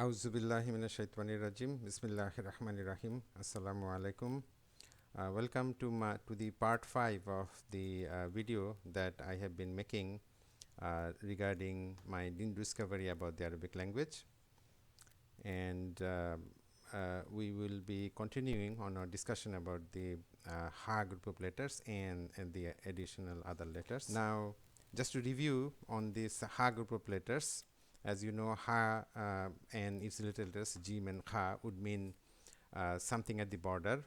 Auzubillahi minash-shaytanir rajim. Bismillahir-rahmanir-rahim. Assalamu alaikum. Welcome to the part 5 of the video that I have been making regarding my discovery about the Arabic language, and we will be continuing on our discussion about the ha group of letters and the additional other letters. Now, just to review on this ha group of letters, as you know, ha and its little letters jim and kha would mean something at the border,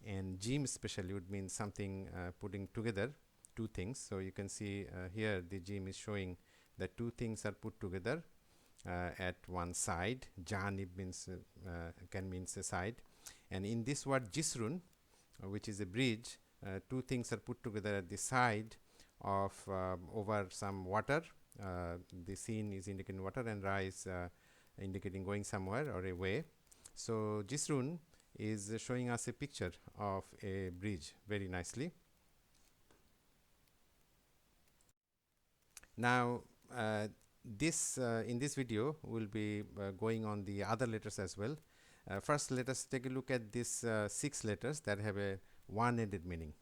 and jim especially would mean something putting together two things. So you can see here the jim is showing that two things are put together at one side. Janib means can means a side, and in this word jis-run, which is a bridge, two things are put together at the side of over some water. The scene is indicating water, and ra is indicating going somewhere or away. So jis-run is showing us a picture of a bridge very nicely. Now this in this video we'll be going on the other letters as well. First, let us take a look at these 6 letters that have a one-ended meaning.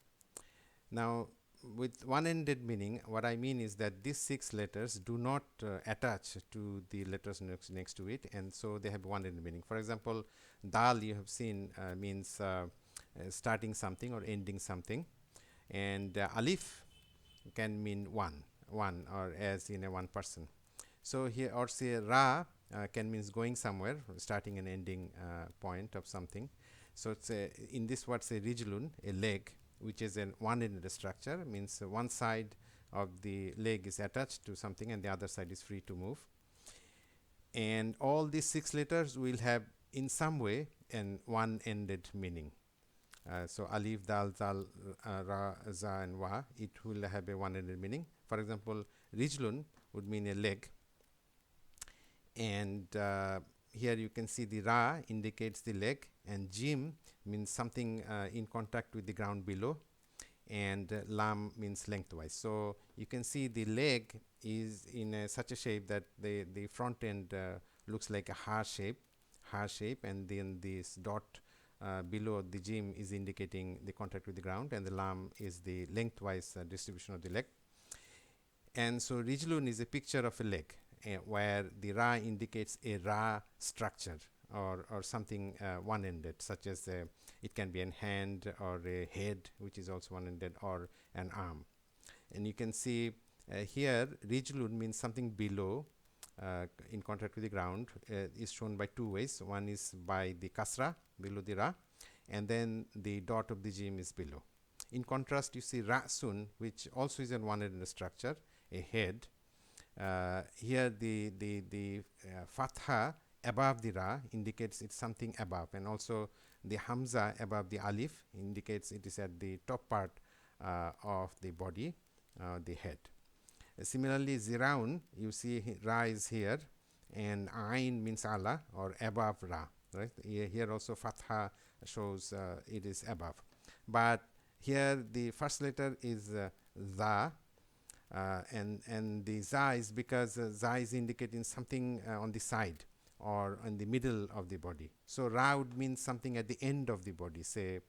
Now, with one-ended meaning, what I mean is that these 6 letters do not attach to the letters next to it, and so they have one-ended meaning. For example, dal, you have seen, means starting something or ending something, and alif can mean one or as in a one person. So here, or say ra can means going somewhere, starting and ending point of something. So it's in this word say rij-lun, a leg, which is a one-ended structure, means one side of the leg is attached to something and the other side is free to move. And all these 6 letters will have in some way an one-ended meaning. So alif, dal, zal, ra, za and wa, it will have a one-ended meaning. For example, rij-lun would mean a leg, and here you can see the ra indicates the leg, and jim means something in contact with the ground below, and lam means lengthwise. So you can see the leg is in such a shape that the front end looks like a ha shape, and then this dot below the jim is indicating the contact with the ground, and the lam is the lengthwise distribution of the leg. And so rij-lun is a picture of a leg where the ra indicates a ra structure or something one-ended, such as it can be a hand or a head, which is also one-ended, or an arm. And you can see here rij-lun means something below in contact with the ground is shown by 2 ways. One is by the kasra below the ra, and then the dot of the jim is below. In contrast, you see ra-sun, which also is a one-ended structure, a head. Here the fatha above the ra indicates it's something above, and also the hamza above the alif indicates it is at the top part of the body, the head. Similarly, ziraun, you see ra is here, and ain means ala or above ra, right? Here also fatha shows it is above, but here the first letter is za, and the za is because za is indicating something on the side or in the middle of the body. So ra would mean something at the end of the body, say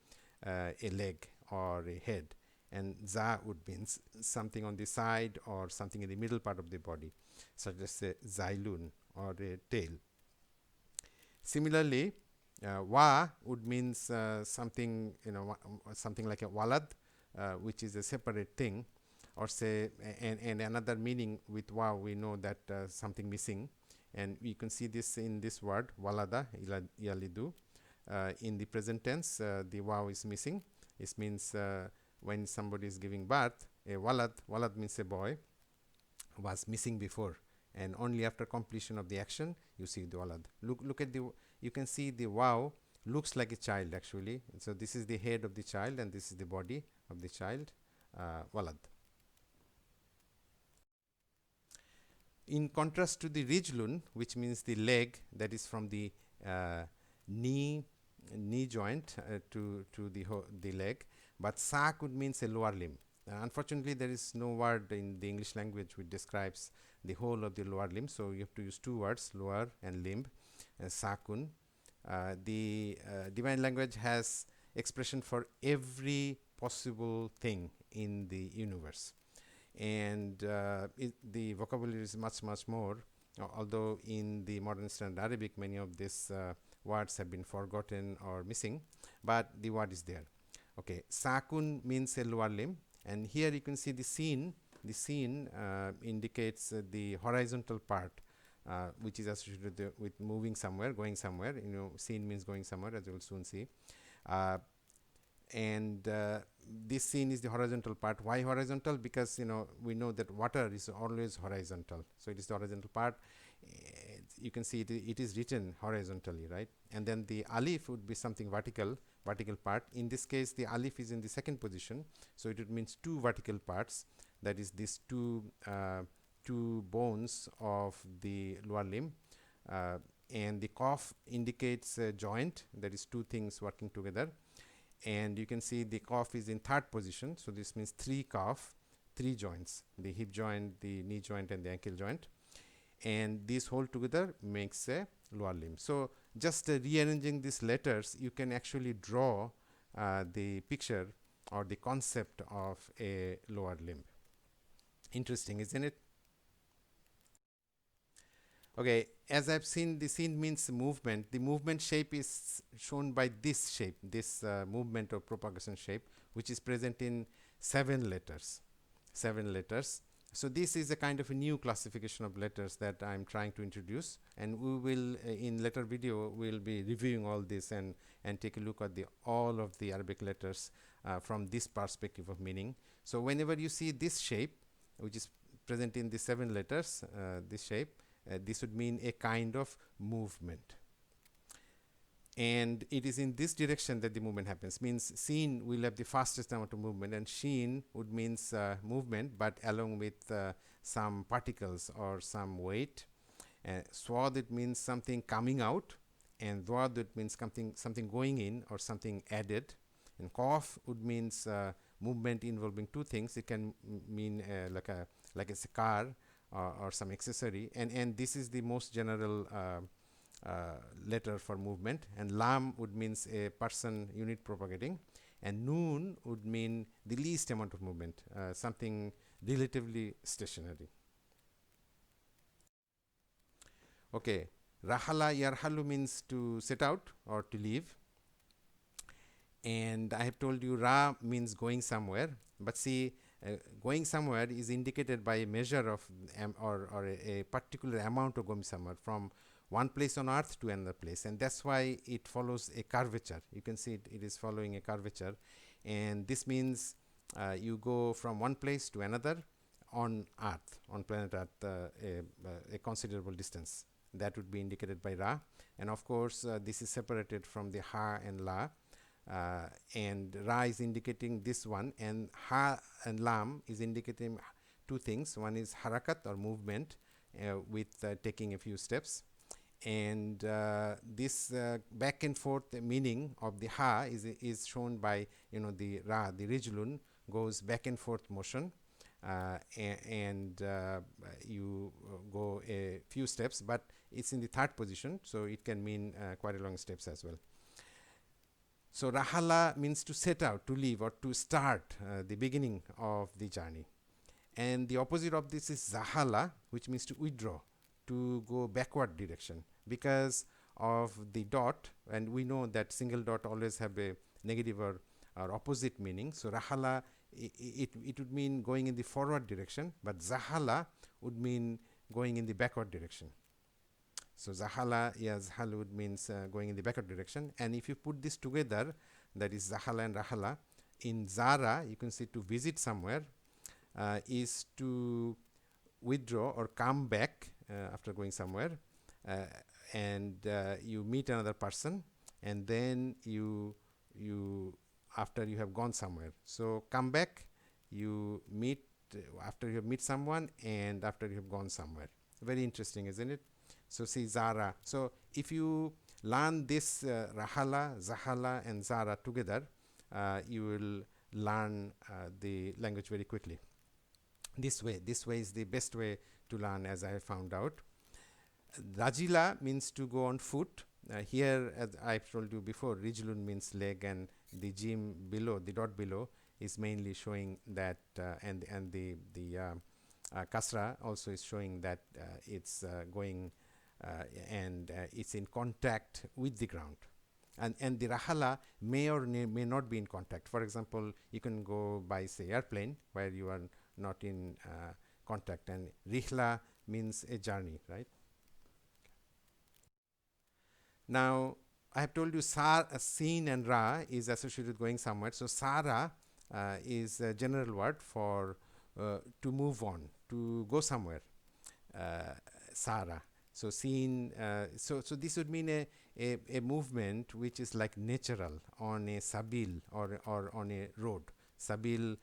a leg or a head, and za would mean something on the side or something in the middle part of the body, such as a zailun or a tail. Similarly, wa would means something, something like a walad, which is a separate thing, or say, and another meaning with wa, we know that something missing, and we can see this in this word walada yalidu. In the present tense, the waw is missing. It means when somebody is giving birth, a walad means a boy, was missing before, and only after completion of the action you see the walad. Look at the, you can see the waw looks like a child actually. So this is the head of the child and this is the body of the child, walad. In contrast to the rij-lun, which means the leg, that is from the knee joint to the leg, but saaqun means a lower limb. Unfortunately, there is no word in the English language which describes the whole of the lower limb, so you have to use 2 words, lower and limb. saaqun. The divine language has expression for every possible thing in the universe, and the vocabulary is much more, although in the modern standard Arabic many of these words have been forgotten or missing, but the word is there. Okay, saaqun means a lower limb, and here you can see the scene. The scene indicates the horizontal part, which is associated with moving somewhere, going somewhere. Scene means going somewhere, as you will soon see. And this scene is the horizontal part. Why horizontal? Because we know that water is always horizontal, so it is the horizontal part. You can see it is written horizontally, right? And then the alif would be something vertical part. In this case, the alif is in the second position, so it means two vertical parts. That is these two bones of the lower limb, and the qaf indicates a joint. That is two things working together, and you can see the qaf is in third position, so this means three qaf, three joints: the hip joint, the knee joint, and the ankle joint, and this whole together makes a lower limb. So just rearranging these letters, you can actually draw the picture or the concept of a lower limb. Interesting, isn't it? Okay, as I've seen, the scene means movement. The movement shape is shown by this shape, this movement or propagation shape, which is present in 7 letters. 7 letters. So this is a kind of a new classification of letters that I'm trying to introduce, and we will in later video we'll be reviewing all this and take a look at all of the Arabic letters from this perspective of meaning. So whenever you see this shape, which is present in the 7 letters, this shape, this would mean a kind of movement, and it is in this direction that the movement happens. Means seen will have the fastest amount of movement, and sheen would means movement, but along with some particles or some weight. Swad, it means something coming out, and dwad, it means something going in or something added, and qaf would means movement involving two things. It can mean like it's a car or some accessory, and this is the most general letter for movement. And lam would means a person, unit propagating, and noon would mean the least amount of movement, something relatively stationary. Okay, rahala yarhalu means to set out or to leave, and I have told you ra means going somewhere, but see, going somewhere is indicated by a measure of or a particular amount of going somewhere from one place on earth to another place, and that's why it follows a curvature. You can see it is following a curvature, and this means you go from one place to another on earth, on planet earth, a considerable distance. That would be indicated by ra, and of course this is separated from the ha and la. And ra is indicating this one, and ha and lam is indicating two things. One is harakat or movement with taking a few steps, and this back and forth meaning of the ha is shown by the ra, the rij-lun goes back and forth motion, and you go a few steps, but it's in the third position, so it can mean quite a long steps as well. So rahala means to set out, to leave, or to start the beginning of the journey. And the opposite of this is zahala, which means to withdraw, to go backward direction, because of the dot, and we know that single dot always have a negative or opposite meaning. So rahala, it would mean going in the forward direction, but zahala would mean going in the backward direction. So zahala, yazhalu means going in the backward direction, and if you put this together, that is zahala and rahala, in zara you can see to visit somewhere is to withdraw or come back after going somewhere, and you meet another person, and then you after you have gone somewhere. So come back, you meet after you have met someone, and after you have gone somewhere. Very interesting, isn't it? So see zara. So if you learn this rahala, zahala, and zara together, you will learn the language very quickly. This way is the best way to learn, as I have found out. Rajila means to go on foot. Here, as I've told you before, rij-lun means leg, and the jim below, the dot below, is mainly showing that, and the kasra also is showing that it's going and it's in contact with the ground. And the rahala may or may not be in contact. For example, you can go by, say, airplane, where you are not in contact, and rihla means a journey, right? Now, I have told you seen and ra is associated with going somewhere. So sara is a general word for to move on, to go somewhere. Sara. So seen. So this would mean a movement which is like natural on a sabil, or on a road. Sabil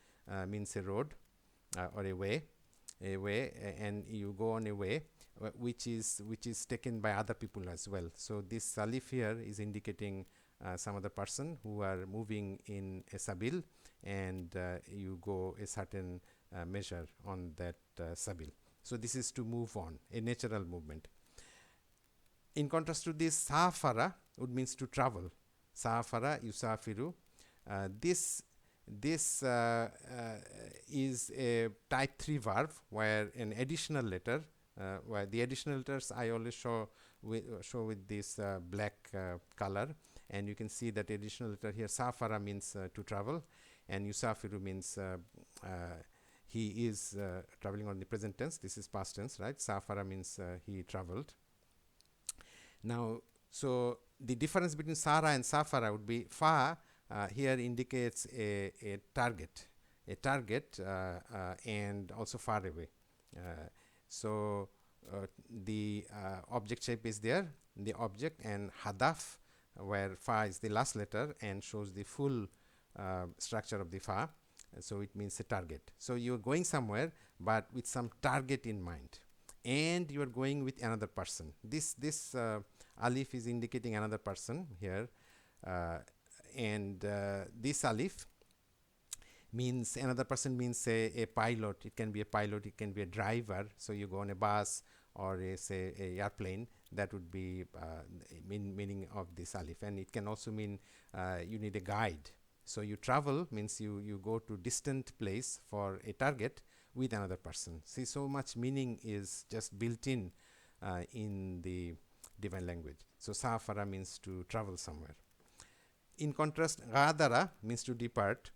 means a road or a way, and you go on a way which is taken by other people as well. So this alif here is indicating some other person who are moving in a sabil, and you go a certain measure on that sabil. So this is to move on, a natural movement. In contrast to this, safara would means to travel. Safara, yusafiru. This is a type 3 verb, where an additional letter, where the additional letters I always show with this black color, and you can see that additional letter here, safara, means to travel, and yusafiru means he is traveling on the present tense. This is past tense, right? Safara means he traveled. Now, so the difference between Sara and Safara would be fa here indicates a target, and also far away. So the object shape is there, the object, and hadaf, where fa is the last letter and shows the full structure of the fa. So it means a target. So you're going somewhere, but with some target in mind, and you are going with another person. This alif is indicating another person here, and this alif means another person, means a pilot. It can be a pilot, it can be a driver. So you go on a bus or say a airplane. That would be meaning of this alif, and it can also mean you need a guide. So you travel means you go to distant place for a target with another person. See, so much meaning is just built in the divine language. So safara means to travel somewhere. In contrast, ghadara means to depart.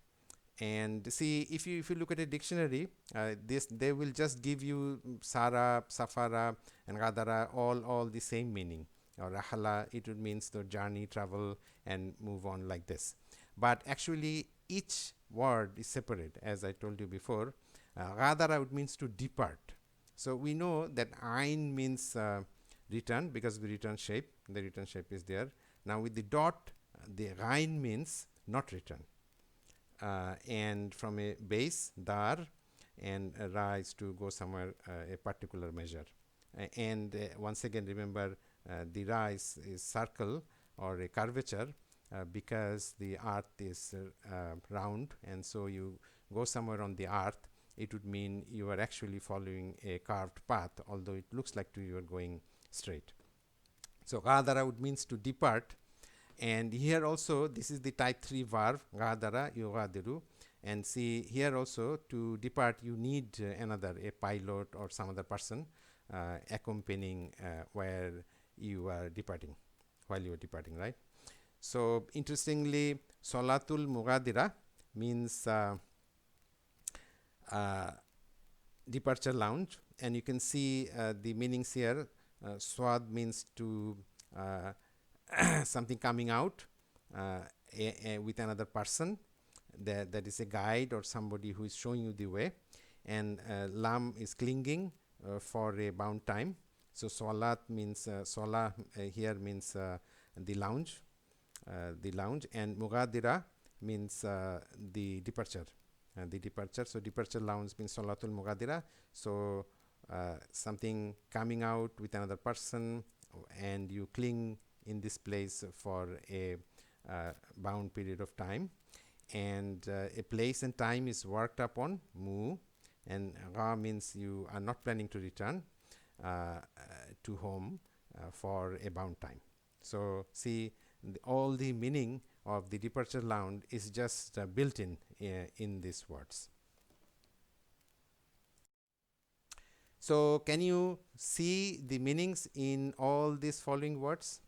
And see, if you look at a dictionary, they will just give you sara, safara, and ghadara all the same meaning. Or rahala, it would means the journey, travel, and move on like this. But actually, each word is separate, as I told you before. Ghadara would means to depart. So we know that ain means return, because of the return shape. The return shape is there. Now with the dot, the ghain means not return. And from a base, dar, and ra is to go somewhere, a particular measure. And once again, remember, the ra is circle or a curvature, because the earth is round, and so you go somewhere on the earth, it would mean you are actually following a carved path, although it looks like you are going straight. So ghadara would means to depart, and here also this is the type 3 verb, ghadara yughadiru, and see here also, to depart you need a pilot or some other person accompanying where you are departing, while you are departing, right? So interestingly, Salatul Mughadira means departure lounge, and you can see the meanings here. Swad means to something coming out with another person, that is a guide or somebody who is showing you the way, and lam is clinging for a bound time. So salat means salah here means the lounge, and mughadira means the departure. So departure lounge means salatul mughadira. So something coming out with another person, and you cling in this place for a bound period of time, and a place and time is worked upon, mu, and ra means you are not planning to return. to home for a bound time. So see, all the meaning of the departure round is just built in these words. So can you see the meanings in all these following words?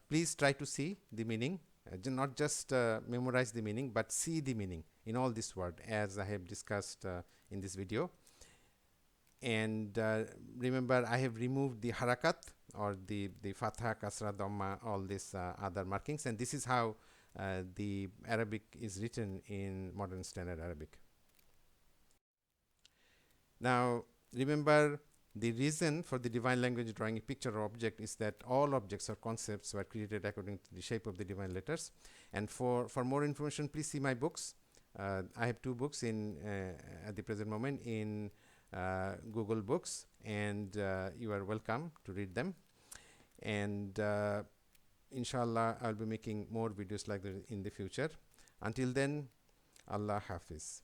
Please try to see the meaning, not just memorize the meaning, but see the meaning in all this word as I have discussed in this video. And remember, I have removed the harakat or the fatha, kasra, dhamma, all these other markings, and this is how the Arabic is written in modern standard Arabic. Now remember, the reason for the divine language drawing a picture or object is that all objects or concepts were created according to the shape of the divine letters. And for more information, please see my books. I have 2 books in at the present moment in Google Books, and you are welcome to read them. And inshallah, I'll be making more videos like that in the future. Until then, Allah Hafiz.